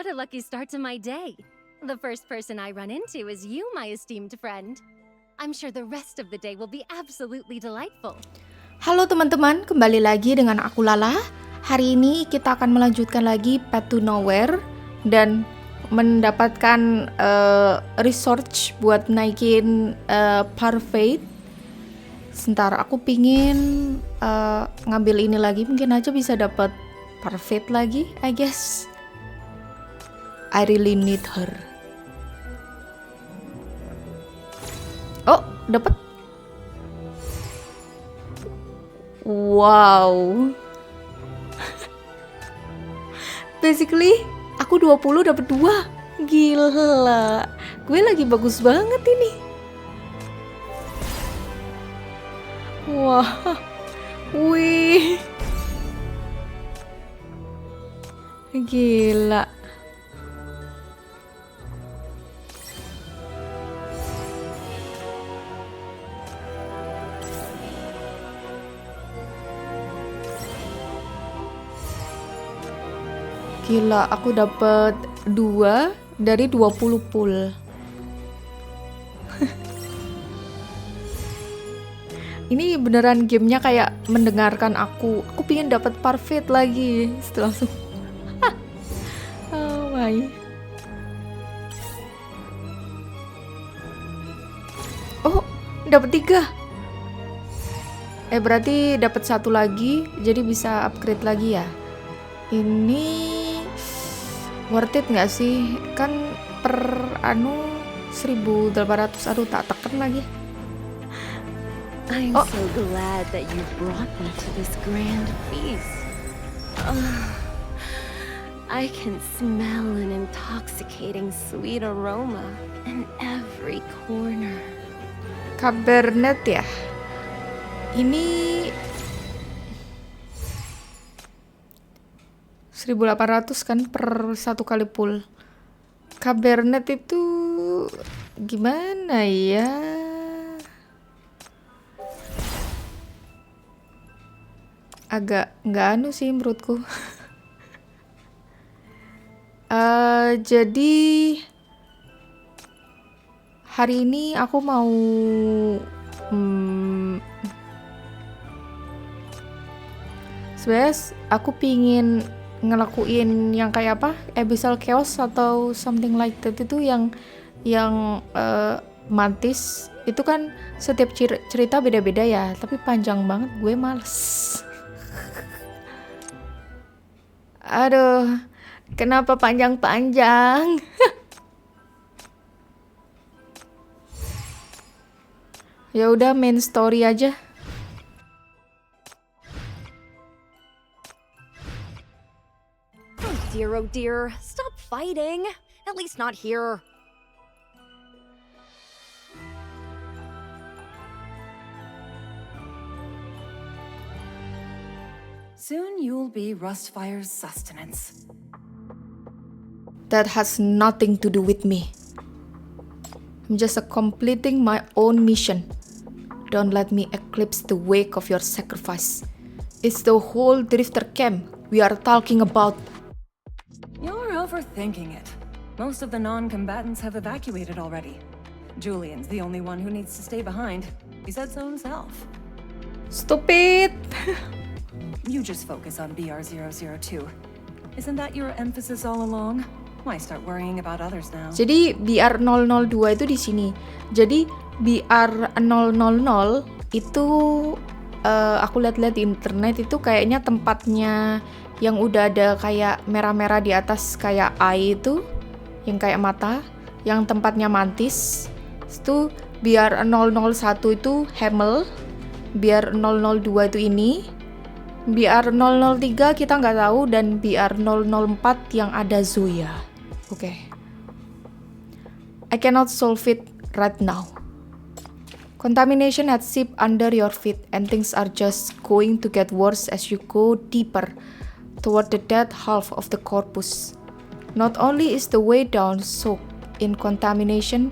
a lucky start to my day. The first person I run into is you, my esteemed friend. I'm sure the rest of the day will be absolutely delightful. Halo teman-teman, kembali lagi dengan aku Lala. Hari ini kita akan melanjutkan lagi Path to Nowhere dan mendapatkan research buat naikin Parfait. Sebentar, aku pingin ngambil ini lagi, mungkin aja bisa dapat Parfait lagi, I guess. I really need her. Oh, dapat. Wow. Basically, aku 20 dapat 2. Gila. Gue lagi bagus banget ini. Wah. Wih. Gila. Gila, aku dapat 2 dari 20 pool. Ini beneran gamenya kayak mendengarkan aku. Aku pengen dapat Parfait lagi. Setelah langsung. Oh my. Oh, dapat 3. Berarti dapat 1 lagi, jadi bisa upgrade lagi ya. Ini worth it nggak sih? Kan per 1.800. Aduh, tak teken lagi. I'm so glad that you brought me to this grand feast. I can smell an intoxicating sweet aroma in every corner. Cabernet ya. Ini 1.800 kan per 1 kali pull. Cabernet itu gimana ya? Agak nggak sih menurutku. Jadi hari ini aku mau sebenarnya aku pingin ngelakuin yang kayak apa, Abyssal Chaos atau something like that, itu yang mantis itu kan setiap cerita beda-beda ya, tapi panjang banget, gue males. Aduh, kenapa panjang-panjang? Ya udah, main story aja. Oh dear, stop fighting. At least not here. Soon you'll be Rustfire's sustenance. That has nothing to do with me. I'm just completing my own mission. Don't let me eclipse the wake of your sacrifice. It's the whole Drifter camp we are talking about. You're overthinking it. Most of the non-combatants have evacuated already. Julian's the only one who needs to stay behind. He said so himself. Stupid! You just focus on BR002. Isn't that your emphasis all along? Why start worrying about others now? Jadi BR002 itu di sini. Jadi BR000 itu aku lihat-lihat di internet itu kayaknya tempatnya yang udah ada kayak merah-merah di atas kayak eye itu, yang kayak mata, yang tempatnya mantis. Itu BR001 itu Hamel, BR002 itu ini, BR003 kita nggak tahu, dan BR004 yang ada Zoya. Oke. I cannot solve it right now. Contamination had seeped under your feet and things are just going to get worse as you go deeper toward the dead half of the corpus. Not only is the way down soaked in contamination,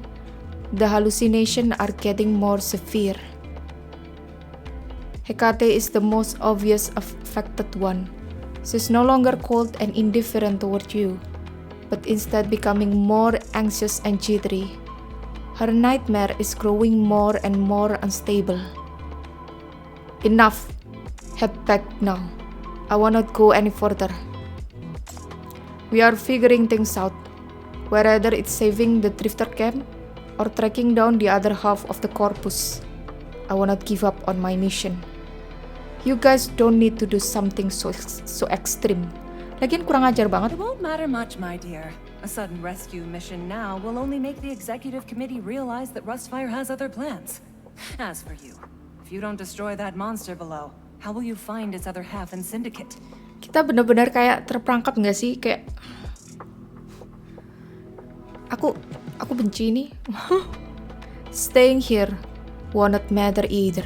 the hallucinations are getting more severe. Hecate is the most obvious affected one. She's no longer cold and indifferent toward you. but instead becoming more anxious and jittery. Her nightmare is growing more and more unstable. Enough. Head back now. I will not go any further. We are figuring things out, whether it's saving the drifter camp or tracking down the other half of the corpus. I will not give up on my mission. You guys don't need to do something so extreme. Lagian kurang ajar banget. It won't matter much, my dear. A sudden rescue mission now will only make the executive committee realize that Rustfire has other plans. As for you, if you don't destroy that monster below, how will you find its other half in Syndicate? Kita benar-benar kayak terperangkap nggak sih? Kayak aku benci ini. Staying here will not matter either.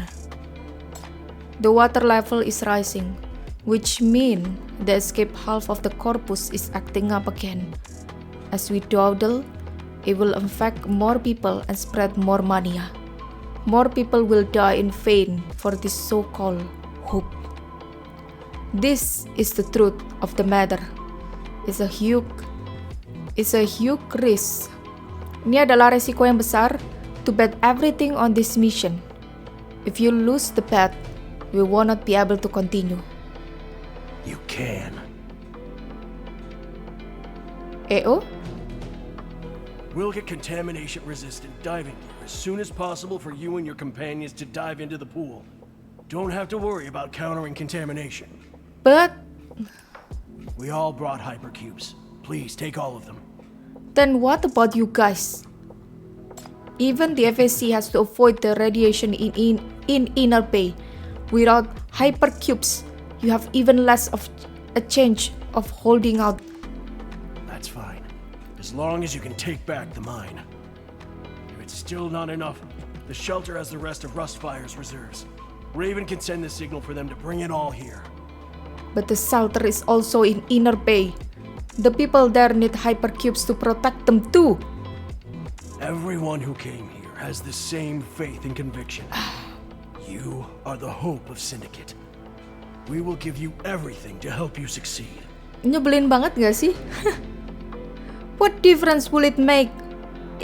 The water level is rising, which means the escape half of the corpus is acting up again. As we dawdle, it will infect more people and spread more mania. More people will die in vain for this so-called hope. This is the truth of the matter. It's a huge risk. Ini adalah resiko yang besar to bet everything on this mission. If you lose the bet, we will not be able to continue. You can. EO? We'll get contamination-resistant diving gear as soon as possible for you and your companions to dive into the pool. Don't have to worry about countering contamination. But We all brought hypercubes. Please, take all of them. then what about you guys? Even the FAC has to avoid the radiation in Inner Bay. Without hypercubes, you have even less of a chance of holding out. That's fine. As long as you can take back the mine. If it's still not enough, the shelter has the rest of Rustfire's reserves. Raven can send the signal for them to bring it all here. But the shelter is also in Inner Bay. The people there need hypercubes to protect them too. Everyone who came here has the same faith and conviction. You are the hope of Syndicate. We will give you everything to help you succeed. Nyebelin banget gak sih? What difference will it make?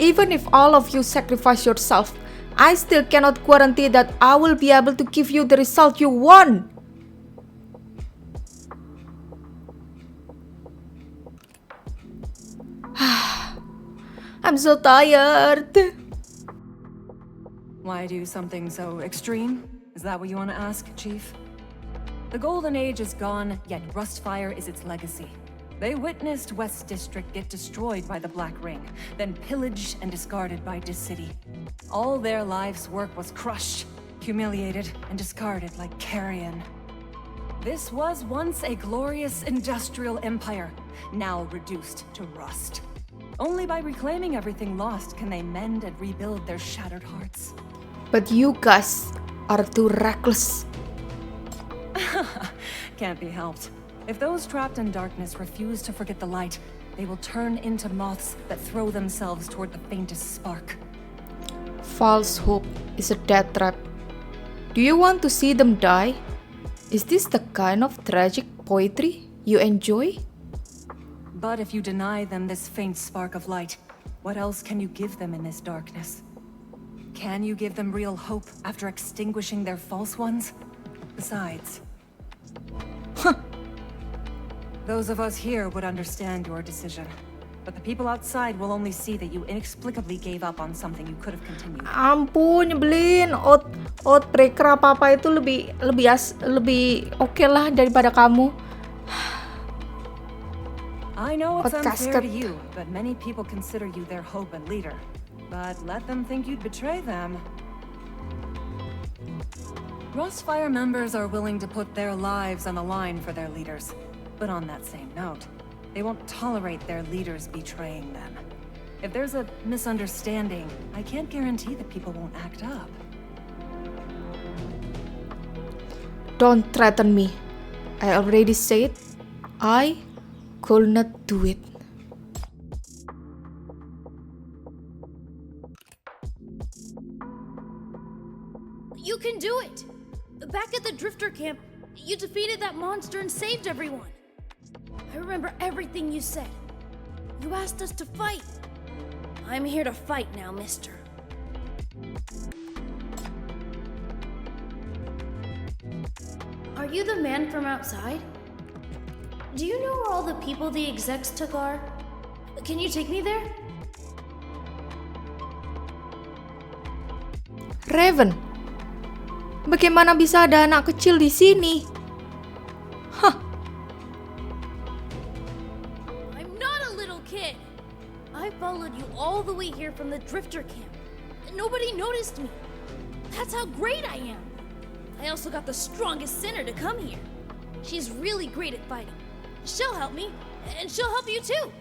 Even if all of you sacrifice yourself, I still cannot guarantee that I will be able to give you the result you want. I'm so tired. Why do something so extreme? Is that what you want to ask, Chief? The Golden Age is gone, yet Rustfire is its legacy. They witnessed West District get destroyed by the Black Ring, then pillaged and discarded by Dis-City. All their lives' work was crushed, humiliated, and discarded like carrion. This was once a glorious industrial empire, now reduced to rust. Only by reclaiming everything lost can they mend and rebuild their shattered hearts. But you guys are too reckless. Can't be helped. If those trapped in darkness refuse to forget the light, they will turn into moths that throw themselves toward the faintest spark. False hope is a death trap. Do you want to see them die? Is this the kind of tragic poetry you enjoy? But if you deny them this faint spark of light, what else can you give them in this darkness? Can you give them real hope after extinguishing their false ones? Besides, those of us here would understand your decision. But the people outside will only see that you inexplicably gave up on something you could have continued. Ampun, nyebelin. Outbreaker apa-apa itu lebih oke lah daripada kamu. I know it's Outcasted. unfair to you, but many people consider you their hope and leader. But let them think you'd betray them. Rustfire members are willing to put their lives on the line for their leaders. But on that same note, they won't tolerate their leaders betraying them. If there's a misunderstanding, I can't guarantee that people won't act up. Don't threaten me. I already said I could not do it. You can do it! Back at the Drifter camp, you defeated that monster and saved everyone. I remember everything you said. You asked us to fight. I'm here to fight now, mister. Are you the man from outside? Do you know where all the people the execs took are? Can you take me there? Raven, bagaimana bisa ada anak kecil di sini? Hah, I'm not a little kid. I followed you all the way here from the Drifter camp. And nobody noticed me. That's how great I am. I also got the strongest sinner to come here. She's really great at fighting. She'll help me, and she'll help you too.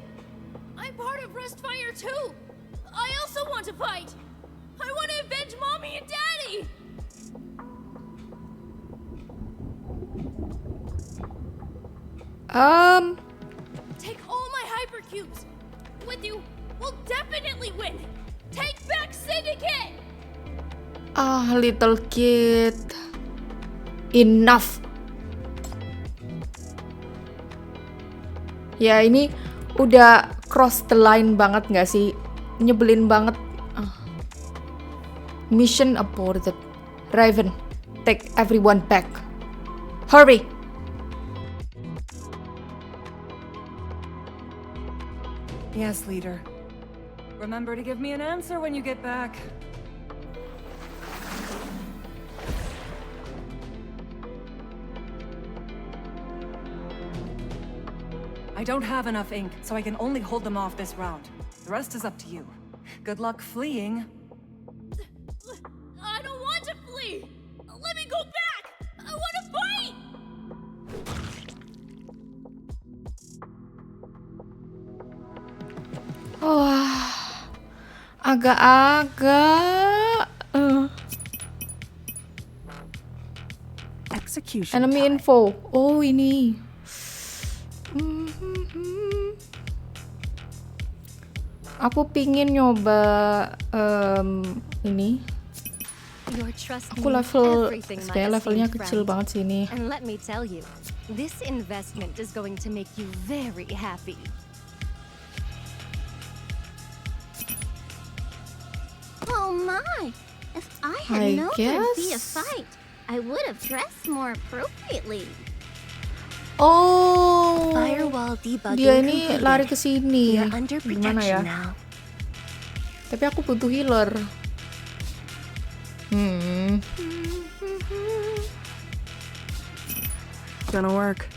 I'm part of Rustfire too. I also want to fight. I want to avenge Mommy and Daddy. Take all my hypercubes. With you, we'll definitely win. Take back Syndicate. Little kid. Enough. Ya, ini udah cross the line banget gak sih? Nyebelin banget. Mission aborted. Raven, take everyone back. Hurry! Yes, leader. Remember to give me an answer when you get back. I don't have enough ink, so I can only hold them off this round. The rest is up to you. Good luck fleeing. I don't want to flee. Let me go back. I want to fight. Wah, agak-agak. Execution Enemy time. info. Oh, ini. Aku pingin nyoba ini. You're trusting Aku in level, everything, my kayak levelnya esteemed kecil friend. banget sini. And let me tell you, this investment is going to make you very happy. Oh my! If I had I known there'd be a guess. fight, I would have dressed more appropriately. Oh, Firewall debugging dia ini completed. lari ke sini. You're under Gimana ya? protection now. Tapi aku butuh healer. Gonna work.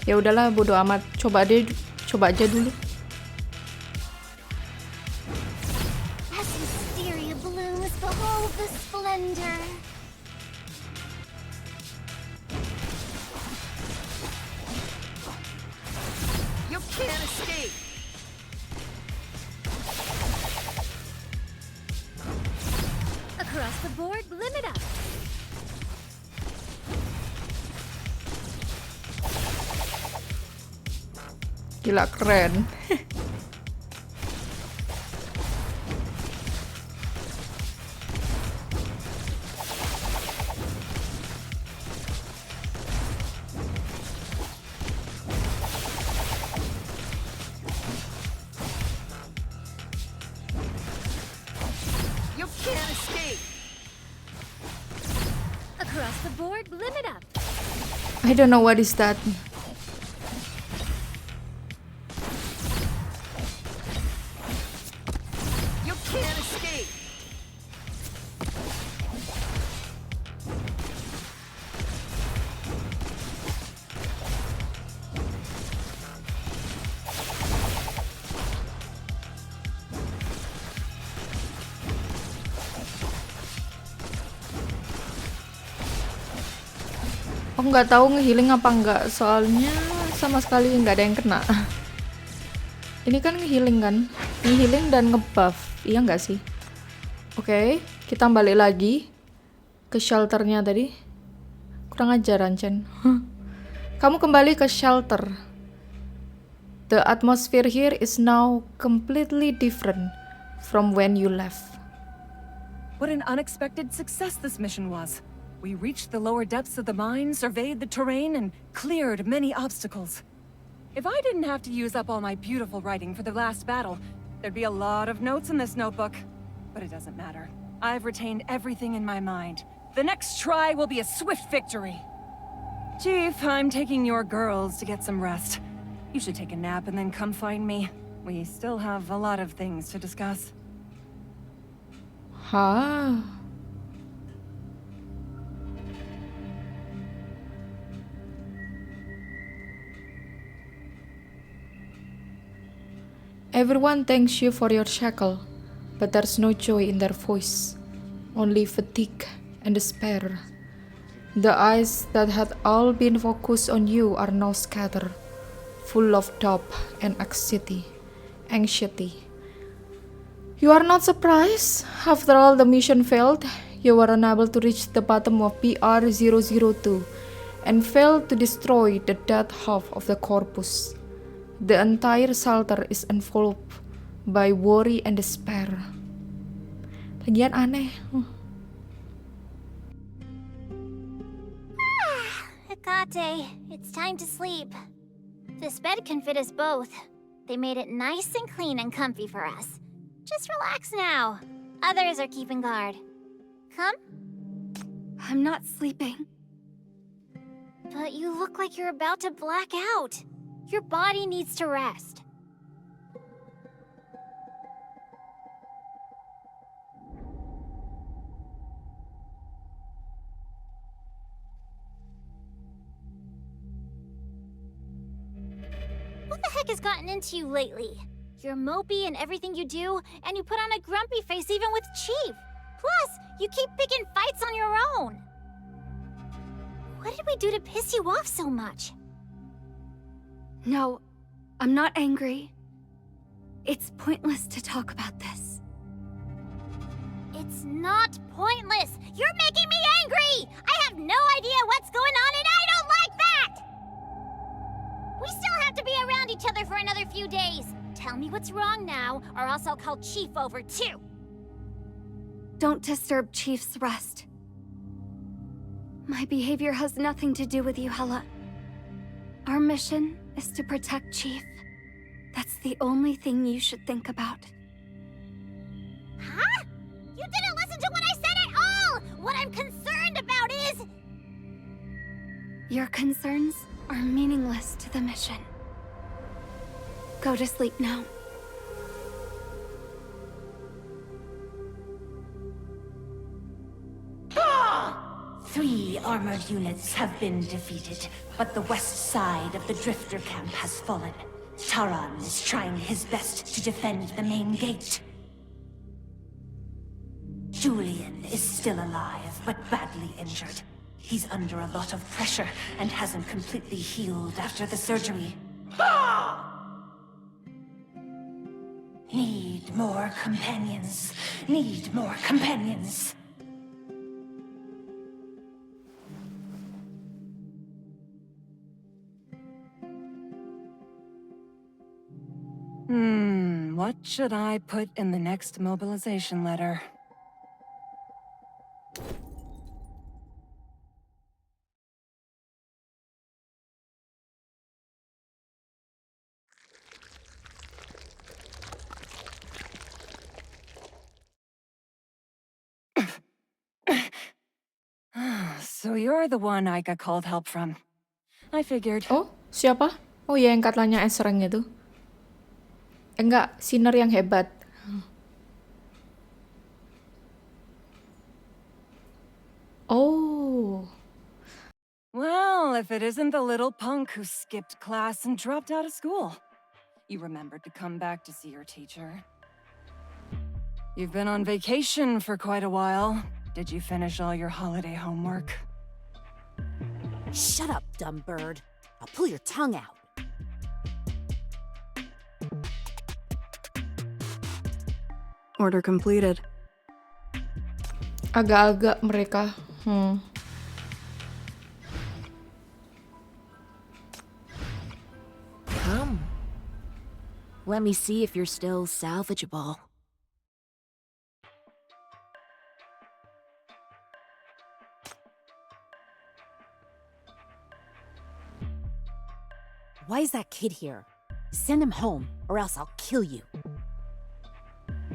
Ya udahlah, bodo amat. Coba aja dulu. As hysteria blooms, behold the splendor. You can't escape. Across the board, limit up. Gila, keren. You can't escape. Across the board, limit up. I don't know what is that. You can't escape. Aku nggak tahu ngehealing apa nggak, soalnya sama sekali nggak ada yang kena. Ini kan ngehealing kan? Ngehealing dan ngebuff, iya nggak sih? Oke, kita balik lagi ke shelternya tadi. Kurang ajar, Rancen. Kamu kembali ke shelter. The atmosphere here is now completely different from when you left. What an unexpected success this mission was. We reached the lower depths of the mine, surveyed the terrain, and cleared many obstacles. If I didn't have to use up all my beautiful writing for the last battle, there'd be a lot of notes in this notebook. But it doesn't matter. I've retained everything in my mind. The next try will be a swift victory. Chief, I'm taking your girls to get some rest. You should take a nap and then come find me. We still have a lot of things to discuss. Hah. Everyone thanks you for your shackle, but there's no joy in their voice, only fatigue and despair. The eyes that had all been focused on you are now scattered, full of doubt and anxiety. You are not surprised. After all the mission failed, you were unable to reach the bottom of BR-002 and failed to destroy the dead half of the corpus. The entire shelter is enveloped by worry and despair. Lagian aneh. Hecate, it's time to sleep. This bed can fit us both. They made it nice and clean and comfy for us. Just relax now. Others are keeping guard. Come? I'm not sleeping. But you look like you're about to black out. Your body needs to rest. What the heck has gotten into you lately? You're mopey in everything you do, and you put on a grumpy face even with Chief. Plus, you keep picking fights on your own. What did we do to piss you off so much? No, I'm not angry. It's pointless to talk about this. It's not pointless. You're making me angry! I have no idea what's going on, and I don't like that! We still have to be around each other for another few days. Tell me what's wrong now, or else I'll call Chief over too. Don't disturb Chief's rest. My behavior has nothing to do with you, Hela. Our mission is to protect Chief. That's the only thing you should think about. Huh? You didn't listen to what I said at all! What I'm concerned about is... Your concerns are meaningless to the mission. Go to sleep now. Three armored units have been defeated, but the west side of the Drifter camp has fallen. Taran is trying his best to defend the main gate. Julian is still alive, but badly injured. He's under a lot of pressure and hasn't completely healed after the surgery. Need more companions. Need more companions. What should I put in the next mobilization letter? So you're the one Aika called help from. I figured. Oh, siapa? Oh ya, yang katanya Esreng itu. Enggak, Sinner yang hebat. Oh. Well, if it isn't the little punk who skipped class and dropped out of school. You remembered to come back to see your teacher. You've been on vacation for quite a while. Did you finish all your holiday homework? Shut up, dumb bird. I'll pull your tongue out. Order completed. Agak-agak mereka. Come. Let me see if you're still salvageable. Why is that kid here? Send him home, or else I'll kill you.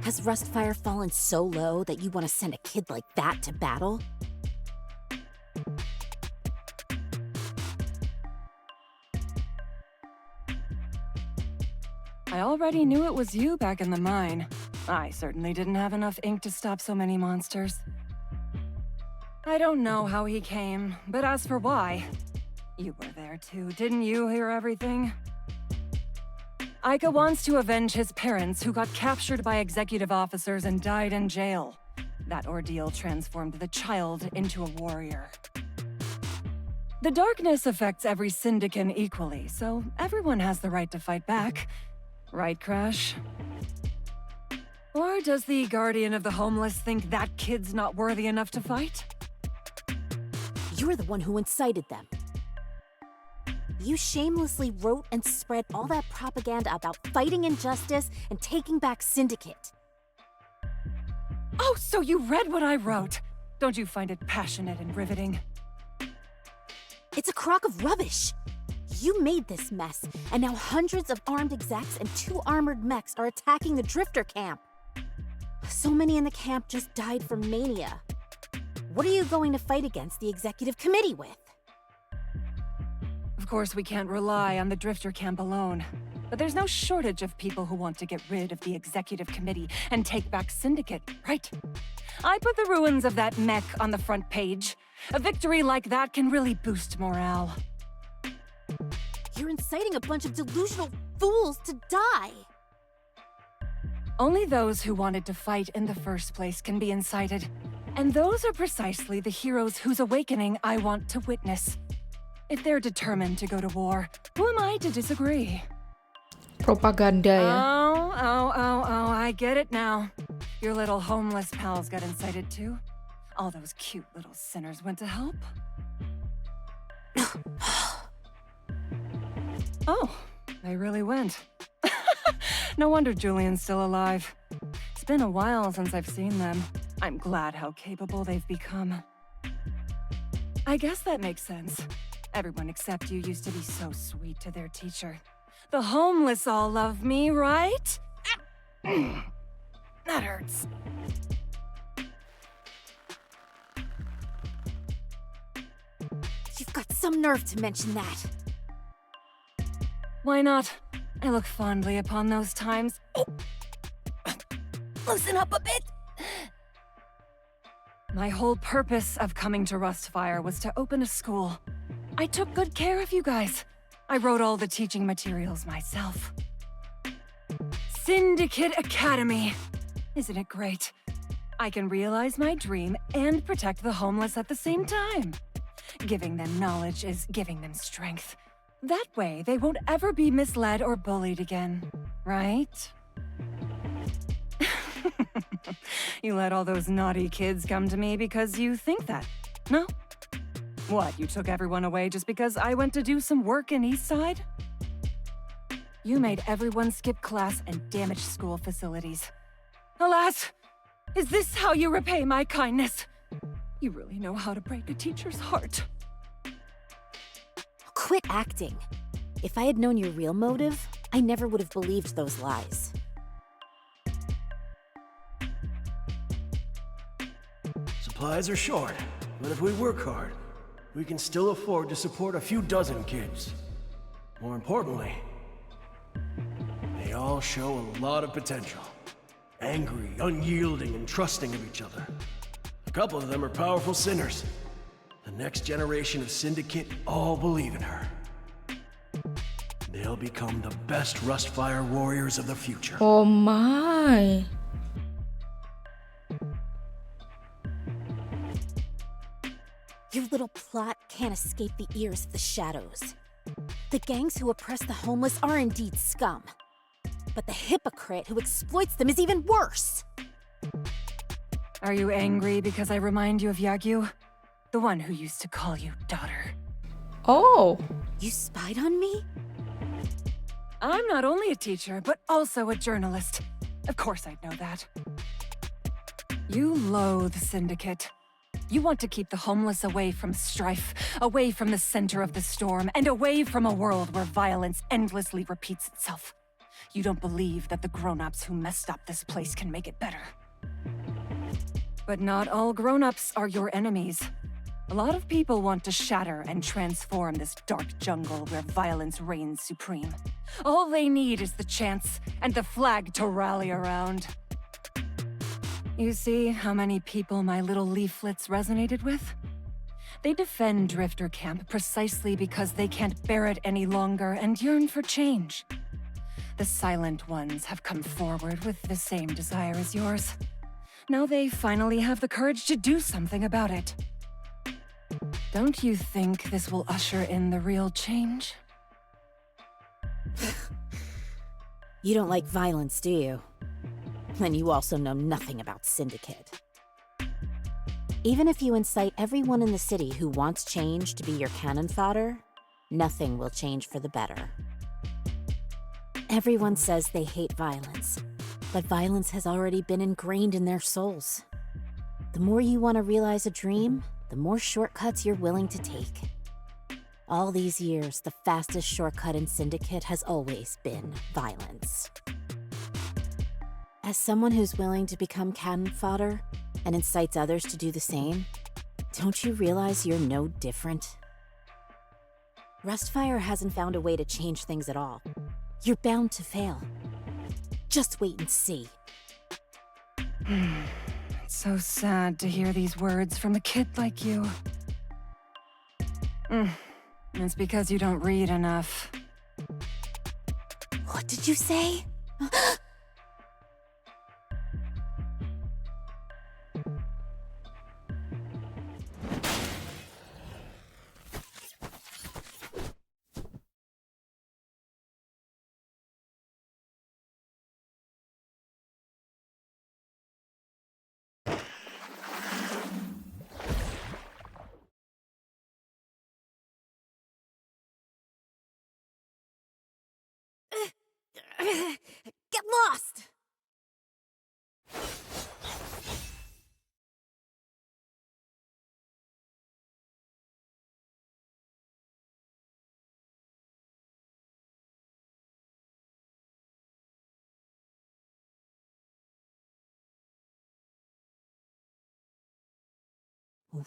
Has Rustfire fallen so low that you want to send a kid like that to battle? I already knew it was you back in the mine. I certainly didn't have enough ink to stop so many monsters. I don't know how he came, but as for why, you were there too, didn't you hear everything? Ica wants to avenge his parents who got captured by executive officers and died in jail. That ordeal transformed the child into a warrior. The darkness affects every Syndican equally, so everyone has the right to fight back. Right, Crash? Or does the Guardian of the Homeless think that kid's not worthy enough to fight? You're the one who incited them. You shamelessly wrote and spread all that propaganda about fighting injustice and taking back Syndicate. Oh, so you read what I wrote. Don't you find it passionate and riveting? It's a crock of rubbish. You made this mess, and now hundreds of armed execs and 2 armored mechs are attacking the Drifter camp. So many in the camp just died from mania. What are you going to fight against the executive committee with? Of course, we can't rely on the Drifter camp alone. But there's no shortage of people who want to get rid of the executive committee and take back Syndicate, right? I put the ruins of that mech on the front page. A victory like that can really boost morale. You're inciting a bunch of delusional fools to die. Only those who wanted to fight in the first place can be incited. And those are precisely the heroes whose awakening I want to witness. If they're determined to go to war, who am I to disagree? Propaganda ya. Oh, I get it now. Your little homeless pals got incited too. All those cute little sinners went to help. Oh, they really went. No wonder Julian's still alive. It's been a while since I've seen them. I'm glad how capable they've become. I guess that makes sense. Everyone except you used to be so sweet to their teacher. The homeless all love me, right? That hurts. You've got some nerve to mention that. Why not? I look fondly upon those times. Oh. Loosen up a bit. My whole purpose of coming to Rustfire was to open a school. I took good care of you guys. I wrote all the teaching materials myself. Syndicate Academy. Isn't it great? I can realize my dream and protect the homeless at the same time. Giving them knowledge is giving them strength. That way, they won't ever be misled or bullied again, right? You let all those naughty kids come to me because you think that, no? What, you took everyone away just because I went to do some work in Eastside? You made everyone skip class and damage school facilities. Alas, is this how you repay my kindness? You really know how to break a teacher's heart. Quit acting. If I had known your real motive, I never would have believed those lies. Supplies are short, but if we work hard, we can still afford to support a few dozen kids. More importantly, they all show a lot of potential. Angry, unyielding, and trusting of each other. A couple of them are powerful sinners. The next generation of Syndicate all believe in her. They'll become the best Rustfire warriors of the future. Oh my. Your little plot can't escape the ears of the shadows. The gangs who oppress the homeless are indeed scum. But the hypocrite who exploits them is even worse. Are you angry because I remind you of Yagyu? The one who used to call you daughter. Oh. You spied on me? I'm not only a teacher, but also a journalist. Of course I'd know that. You loathe Syndicate. You want to keep the homeless away from strife, away from the center of the storm, and away from a world where violence endlessly repeats itself. You don't believe that the grown-ups who messed up this place can make it better. But not all grown-ups are your enemies. A lot of people want to shatter and transform this dark jungle where violence reigns supreme. All they need is the chance and the flag to rally around. You see how many people my little leaflets resonated with? They defend Drifter Camp precisely because they can't bear it any longer and yearn for change. The Silent Ones have come forward with the same desire as yours. Now they finally have the courage to do something about it. Don't you think this will usher in the real change? You don't like violence, do you? Then you also know nothing about Syndicate. Even if you incite everyone in the city who wants change to be your cannon fodder, nothing will change for the better. Everyone says they hate violence, but violence has already been ingrained in their souls. The more you want to realize a dream, the more shortcuts you're willing to take. All these years, the fastest shortcut in Syndicate has always been violence. As someone who's willing to become cannon fodder and incites others to do the same, don't you realize you're no different? Rustfire hasn't found a way to change things at all. You're bound to fail. Just wait and see. It's so sad to hear these words from a kid like you. It's because you don't read enough. What did you say? Get lost!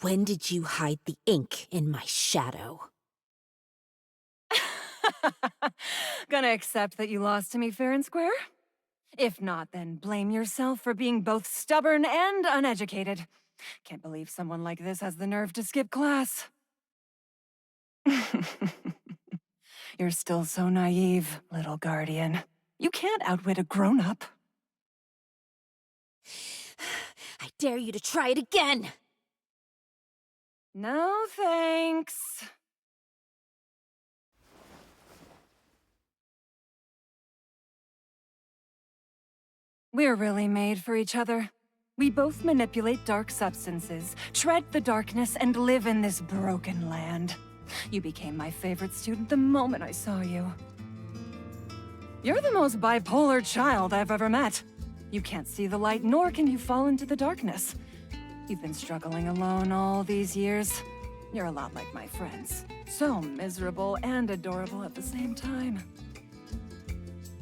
When did you hide the ink in my shadow? Gonna accept that you lost to me fair and square? If not, then blame yourself for being both stubborn and uneducated. Can't believe someone like this has the nerve to skip class. You're still so naive, little guardian. You can't outwit a grown-up. I dare you to try it again! No thanks. We're really made for each other. We both manipulate dark substances, tread the darkness, and live in this broken land. You became my favorite student the moment I saw you. You're the most bipolar child I've ever met. You can't see the light, nor can you fall into the darkness. You've been struggling alone all these years. You're a lot like my friends. So miserable and adorable at the same time.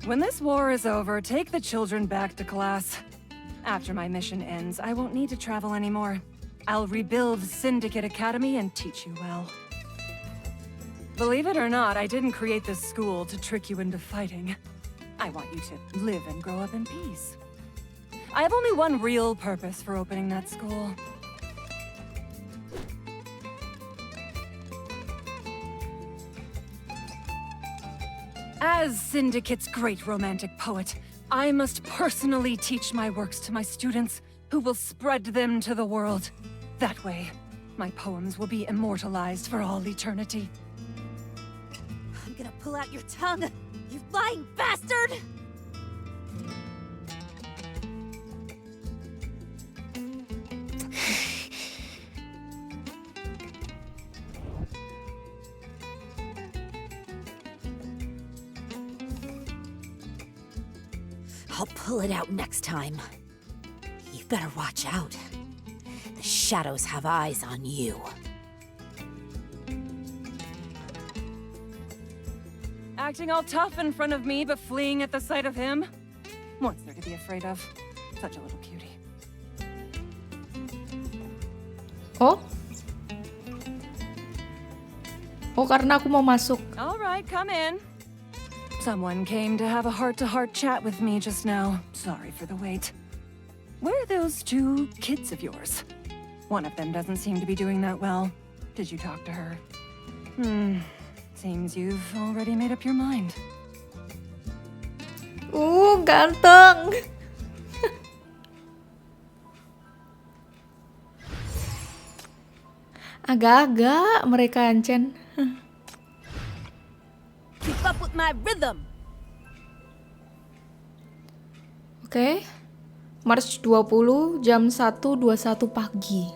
When this war is over, take the children back to class. After my mission ends, I won't need to travel anymore. I'll rebuild Syndicate Academy and teach you well. Believe it or not, I didn't create this school to trick you into fighting. I want you to live and grow up in peace. I have only one real purpose for opening that school. As Syndicate's great romantic poet, I must personally teach my works to my students, who will spread them to the world. That way, my poems will be immortalized for all eternity. I'm gonna pull out your tongue, you lying bastard! I'll pull it out next time. You better watch out. The shadows have eyes on you. Acting all tough in front of me, but fleeing at the sight of him? What's there to be afraid of? Such a little cutie. Oh? Oh, karena aku mau masuk. All right, come in. Someone came to have a heart-to-heart chat with me just now. Sorry for the wait. Where are those two kids of yours? One of them doesn't seem to be doing that well. Did you talk to her? Seems you've already made up your mind. Ganteng. Agak-agak mereka Ancen. Keep up with my rhythm. Oke. March 20 jam 1.21 pagi.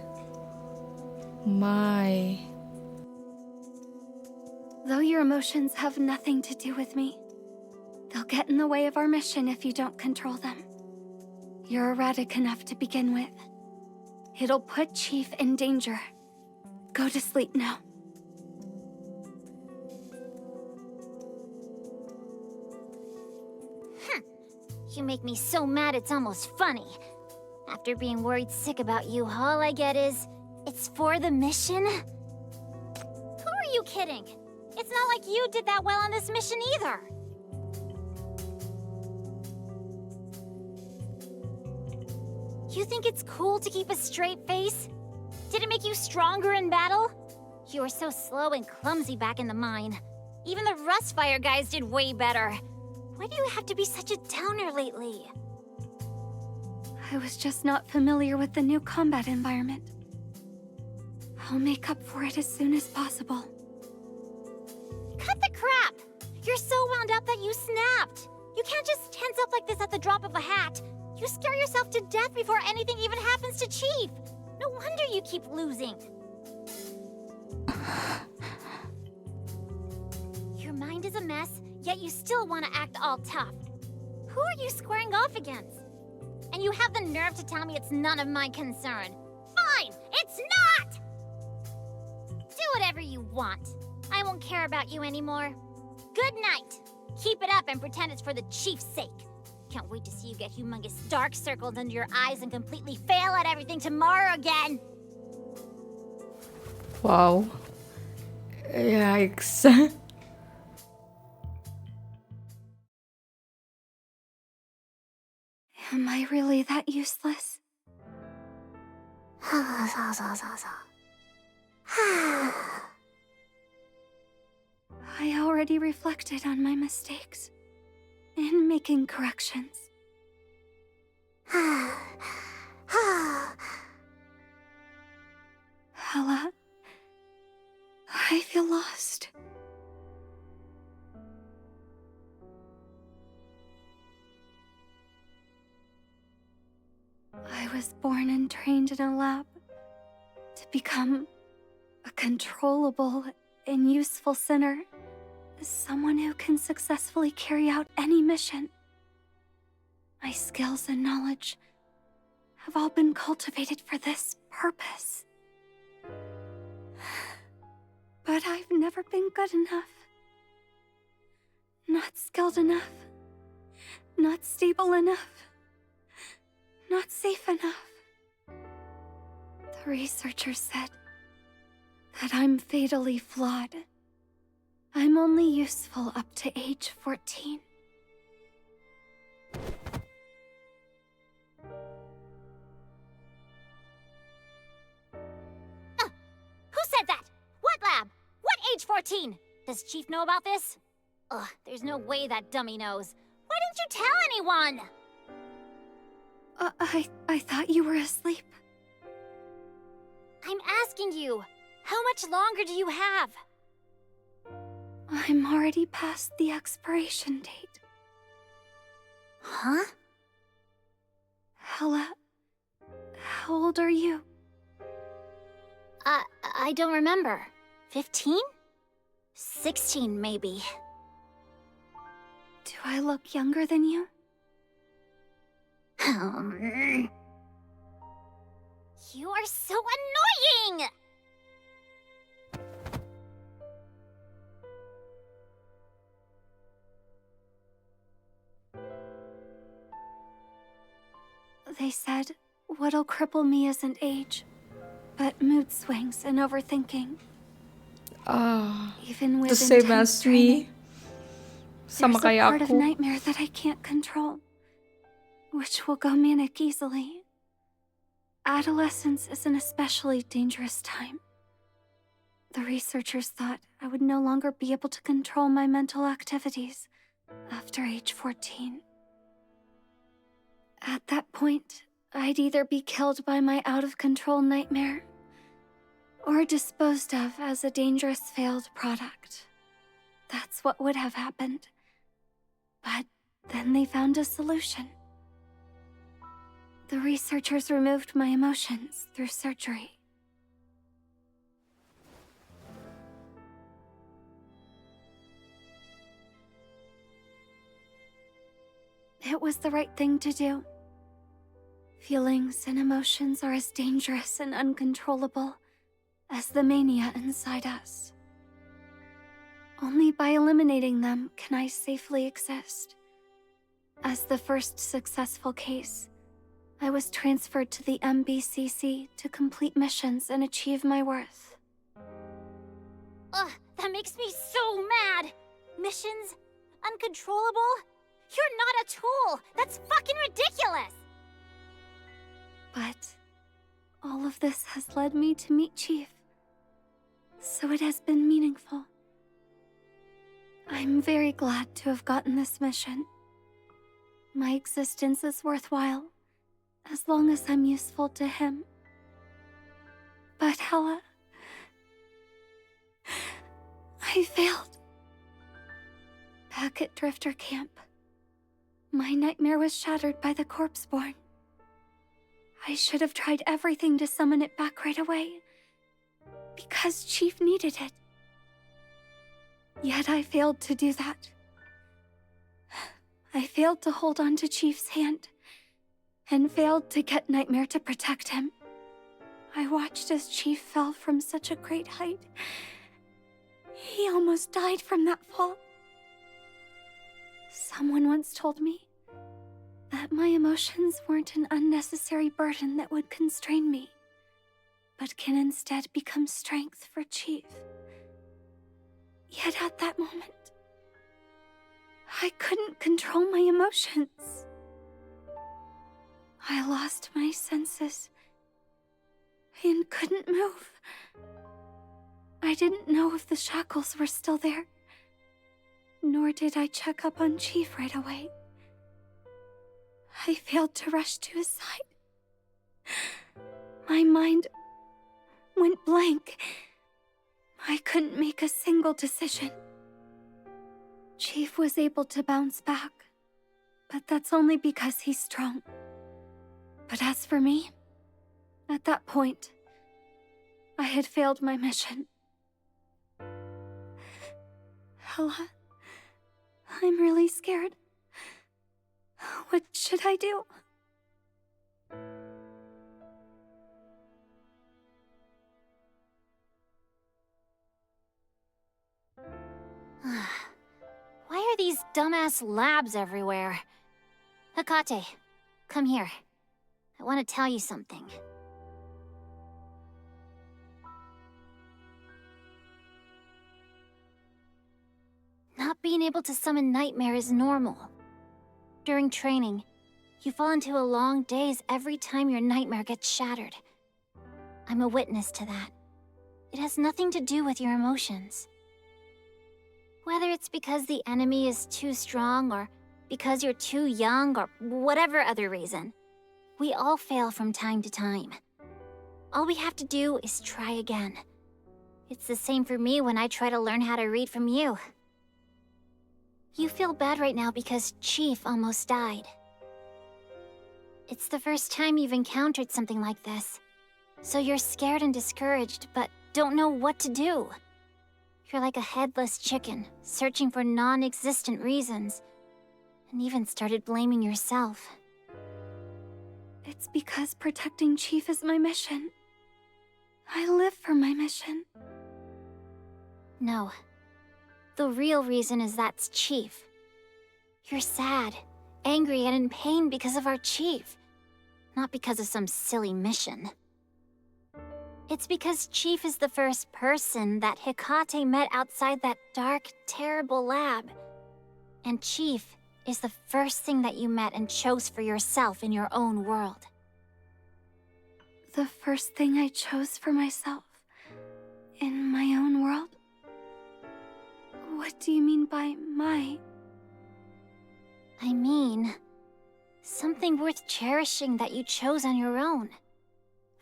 Though your emotions have nothing to do with me, they'll get in the way of our mission if you don't control them. You're erratic enough to begin with. It'll put Chief in danger. Go to sleep now. You make me so mad it's almost funny. After being worried sick about you, all I get is, it's for the mission? Who are you kidding? It's not like you did that well on this mission either. You think it's cool to keep a straight face? Did it make you stronger in battle? You were so slow and clumsy back in the mine. Even the Rustfire guys did way better. Why do you have to be such a downer lately? I was just not familiar with the new combat environment. I'll make up for it as soon as possible. Cut the crap! You're so wound up that you snapped! You can't just tense up like this at the drop of a hat. You scare yourself to death before anything even happens to Chief. No wonder you keep losing. Your mind is a mess, yet you still want to act all tough. Who are you squaring off against? And you have the nerve to tell me it's none of my concern. Fine, it's not! Do whatever you want. I won't care about you anymore. Good night. Keep it up and pretend it's for the Chief's sake. Can't wait to see you get humongous dark circles under your eyes and completely fail at everything tomorrow again. Wow. Yikes. Am I really that useless? I already reflected on my mistakes and making corrections. Hela, I feel lost. I was born and trained in a lab to become a controllable and useful sinner. Someone who can successfully carry out any mission. My skills and knowledge have all been cultivated for this purpose. But I've never been good enough. Not skilled enough. Not stable enough. Not safe enough. The researcher said that I'm fatally flawed. I'm only useful up to age 14. Who said that? What lab? What age 14? Does Chief know about this? Ugh, there's no way that dummy knows. Why didn't you tell anyone? I thought you were asleep. I'm asking you, how much longer do you have? I'm already past the expiration date. Huh? Hela, how old are you? I don't remember. 15? 16, maybe. Do I look younger than you? You are so annoying! They said what'll cripple me isn't age, but mood swings and overthinking. Even with The same intense as training, me. Sama there's a kayak part of aku. Nightmare that I can't control, which will go manic easily. Adolescence is an especially dangerous time. The researchers thought I would no longer be able to control my mental activities after age 14. At that point, I'd either be killed by my out-of-control nightmare or disposed of as a dangerous failed product. That's what would have happened. But then they found a solution. The researchers removed my emotions through surgery. It was the right thing to do. Feelings and emotions are as dangerous and uncontrollable as the mania inside us. Only by eliminating them can I safely exist. As the first successful case, I was transferred to the MBCC to complete missions and achieve my worth. Ugh, that makes me so mad! Missions? Uncontrollable? You're not a tool! That's fucking ridiculous! But all of this has led me to meet Chief, so it has been meaningful. I'm very glad to have gotten this mission. My existence is worthwhile, as long as I'm useful to him. But Hela, I failed. Back at Drifter Camp, my nightmare was shattered by the Corpseborn. I should have tried everything to summon it back right away, because Chief needed it. Yet I failed to do that. I failed to hold on to Chief's hand, and failed to get Nightmare to protect him. I watched as Chief fell from such a great height. He almost died from that fall. Someone once told me that my emotions weren't an unnecessary burden that would constrain me, but can instead become strength for Chief. Yet at that moment, I couldn't control my emotions. I lost my senses and couldn't move. I didn't know if the shackles were still there, nor did I check up on Chief right away. I failed to rush to his side. My mind went blank. I couldn't make a single decision. Chief was able to bounce back, but that's only because he's strong. But as for me, at that point, I had failed my mission. Hela, I'm really scared. What should I do? Why are these dumbass labs everywhere? Hekate, come here. I want to tell you something. Not being able to summon Nightmare is normal. During training, you fall into a long daze every time your nightmare gets shattered. I'm a witness to that. It has nothing to do with your emotions. Whether it's because the enemy is too strong, or because you're too young, or whatever other reason, we all fail from time to time. All we have to do is try again. It's the same for me when I try to learn how to read from you. You feel bad right now because Chief almost died. It's the first time you've encountered something like this. So you're scared and discouraged, but don't know what to do. You're like a headless chicken, searching for non-existent reasons, and even started blaming yourself. It's because protecting Chief is my mission. I live for my mission. No. The real reason is that's Chief. You're sad, angry, and in pain because of our Chief. Not because of some silly mission. It's because Chief is the first person that Hecate met outside that dark, terrible lab. And Chief is the first thing that you met and chose for yourself in your own world. The first thing I chose for myself in my own world? What do you mean by my? I mean, something worth cherishing that you chose on your own.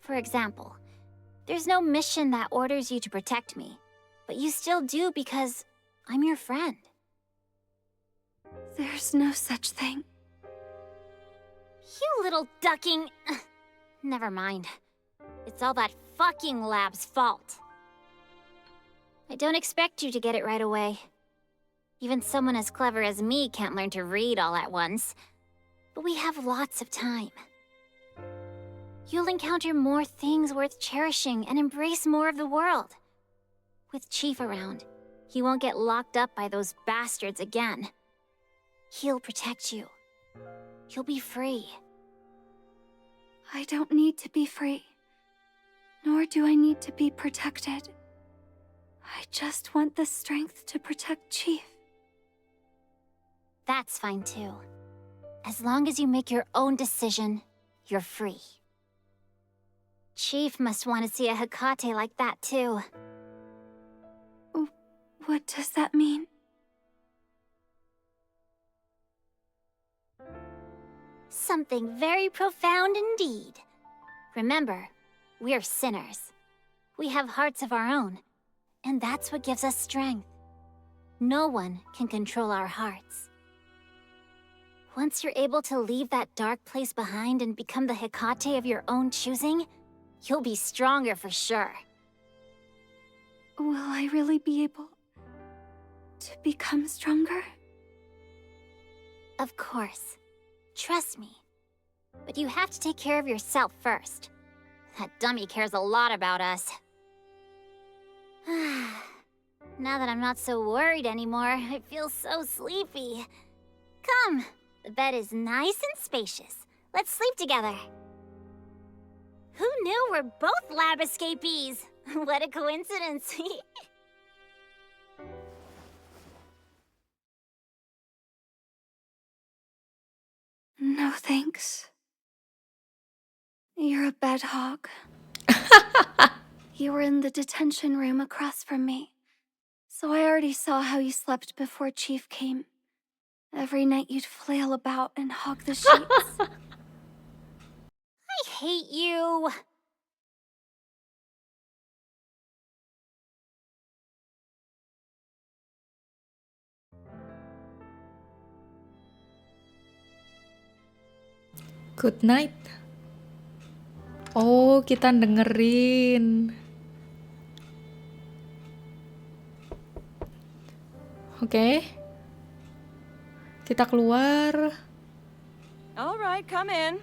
For example, there's no mission that orders you to protect me, but you still do because I'm your friend. There's no such thing. You little ducking... Never mind. It's all that fucking lab's fault. I don't expect you to get it right away. Even someone as clever as me can't learn to read all at once. But we have lots of time. You'll encounter more things worth cherishing and embrace more of the world. With Chief around, he won't get locked up by those bastards again. He'll protect you. You'll be free. I don't need to be free. Nor do I need to be protected. I just want the strength to protect Chief. That's fine too. As long as you make your own decision, you're free. Chief must want to see a Hecate like that too. What does that mean? Something very profound indeed. Remember, we're sinners. We have hearts of our own, and that's what gives us strength. No one can control our hearts. Once you're able to leave that dark place behind and become the Hecate of your own choosing, you'll be stronger for sure. Will I really be able to become stronger? Of course. Trust me. But you have to take care of yourself first. That dummy cares a lot about us. Now that I'm not so worried anymore, I feel so sleepy. Come, the bed is nice and spacious. Let's sleep together. Who knew we're both lab escapees? What a coincidence. No thanks. You're a bed hog. You were in the detention room across from me, so I already saw how you slept before Chief came. Every night you'd flail about and hog the sheets. I hate you. Good night. Oh, kita dengerin. Oke. Kita keluar. All right, come in.